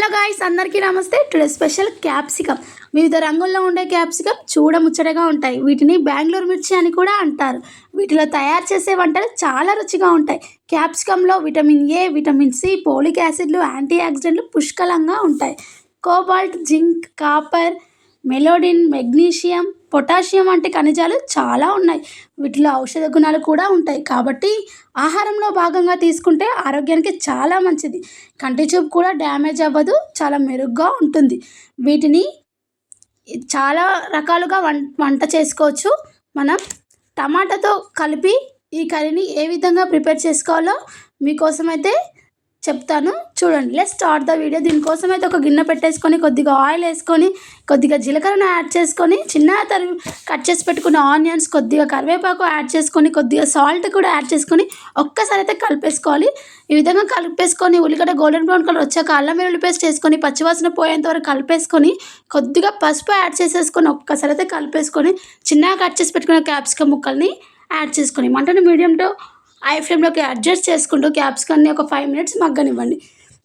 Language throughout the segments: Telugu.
హలో గాయ్స్, అందరికీ నమస్తే. Today special capsicum. వివిధ రంగుల్లో ఉండే క్యాప్సికమ్ చూడముచ్చటగా ఉంటాయి. వీటిని బెంగళూరు మిర్చి అని కూడా అంటారు. వీటిలో తయారు చేసే వంటలు చాలా రుచిగా ఉంటాయి. క్యాప్సికంలో vitamin A, vitamin C, folic యాసిడ్లు, యాంటీ ఆక్సిడెంట్లు పుష్కలంగా ఉంటాయి. కోబాల్ట్, జింక్, కాపర్, మెలోడిన్, మెగ్నీషియం, పొటాషియం వంటి ఖనిజాలు చాలా ఉన్నాయి. వీటిలో ఔషధ గుణాలు కూడా ఉంటాయి. కాబట్టి ఆహారంలో భాగంగా తీసుకుంటే ఆరోగ్యానికి చాలా మంచిది. కంటి చూపు కూడా డ్యామేజ్ అవ్వదు, చాలా మెరుగ్గా ఉంటుంది. వీటిని చాలా రకాలుగా వంట చేసుకోవచ్చు. మనం టమాటాతో కలిపి ఈ కర్రీని ఏ విధంగా ప్రిపేర్ చేసుకోవాలో మీకోసం అయితే చెప్తాను, చూడండి. Let's start the video. దీనికోసం అయితే ఒక గిన్నె పెట్టేసుకొని కొద్దిగా ఆయిల్ వేసుకొని కొద్దిగా జీలకర్రను యాడ్ చేసుకొని చిన్నగా కట్ చేసి పెట్టుకున్న ఆనియన్స్, కొద్దిగా కరివేపాకు యాడ్ చేసుకొని కొద్దిగా సాల్ట్ కూడా యాడ్ చేసుకొని ఒక్కసారి అయితే కలిపేసుకోవాలి. ఈ విధంగా కలిపేసుకొని ఉల్లిగడ్డ గోల్డెన్ బ్రౌన్ కలర్ వచ్చాక అల్లం వెల్లుల్లి పేస్ట్ వేసుకొని పచ్చివాసన పోయేంత వరకు కలిపేసుకొని కొద్దిగా పసుపు యాడ్ చేసేసుకొని ఒక్కసారి అయితే కలిపేసుకొని చిన్నగా కట్ చేసి పెట్టుకున్న క్యాప్సికమ్ ముక్కల్ని యాడ్ చేసుకొని మంటను మీడియం టు హై ఫ్లేమ్లోకి అడ్జస్ట్ చేసుకుంటూ క్యాప్సికమ్ని ఒక 5 minutes మగ్గనివ్వండి.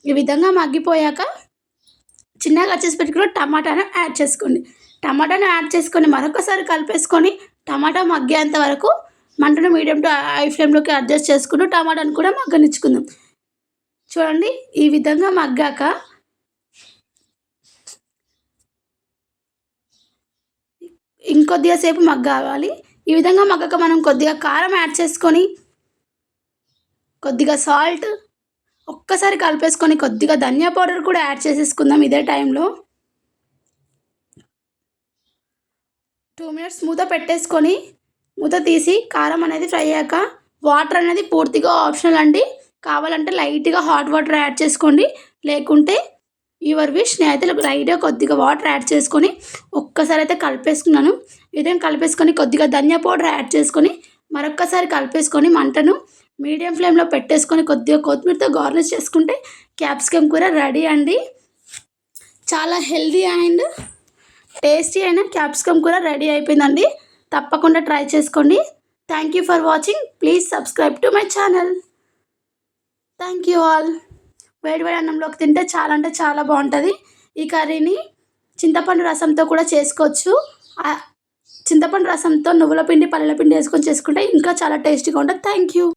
ఈ విధంగా మగ్గిపోయాక చిన్నగా కట్ చేసి పెట్టుకున్న టమాటాను యాడ్ చేసుకోండి. టమాటాను యాడ్ చేసుకొని మరొకసారి కలిపేసుకొని టమాటా మగ్గేంత వరకు మంటను మీడియం టు హై ఫ్లేమ్లోకి అడ్జస్ట్ చేసుకుంటూ టమాటాను కూడా మగ్గనిచ్చుకుందాం. చూడండి, ఈ విధంగా మగ్గాక ఇంకొద్దిగా సేపు మగ్గాలి. ఈ విధంగా మగ్గాక మనం కొద్దిగా కారం యాడ్ చేసుకొని కొద్దిగా సాల్ట్ ఒక్కసారి కలిపేసుకొని కొద్దిగా ధనియా పౌడర్ కూడా యాడ్ చేసేసుకుందాం. ఇదే టైంలో 2 minutes మూత పెట్టేసుకొని మూత తీసి కారం అనేది ఫ్రై అయ్యాక వాటర్ అనేది పూర్తిగా ఆప్షనల్ అండి. కావాలంటే లైట్గా హాట్ వాటర్ యాడ్ చేసుకోండి, లేకుంటే యువర్ విష్. నేనైతే లైట్గా కొద్దిగా వాటర్ యాడ్ చేసుకొని ఒక్కసారి అయితే కలిపేసుకున్నాను. ఈ విధంగా కలిపేసుకొని కొద్దిగా ధనియా పౌడర్ యాడ్ చేసుకొని మరొక్కసారి కలిపేసుకొని మంటను మీడియం ఫ్లేమ్లో పెట్టేసుకొని కొద్దిగా కొత్తిమీరతో గార్నిష్ చేసుకుంటే క్యాప్సికమ్ కూర రెడీ అండి. చాలా హెల్దీ అండ్ టేస్టీ అయిన క్యాప్సికమ్ కూర రెడీ అయిపోయిందండి. తప్పకుండా ట్రై చేసుకోండి. Thank you for watching. Please subscribe to my channel. Thank you all. వేడి అన్నంలోకి తింటే చాలా అంటే చాలా బాగుంటుంది. ఈ కర్రీని చింతపండు రసంతో కూడా చేసుకోవచ్చు. చింతపండు రసంతో నువ్వుల పిండి, పల్లెల పిండి వేసుకొని చేసుకుంటే ఇంకా చాలా టేస్టీగా ఉంటుంది. Thank you.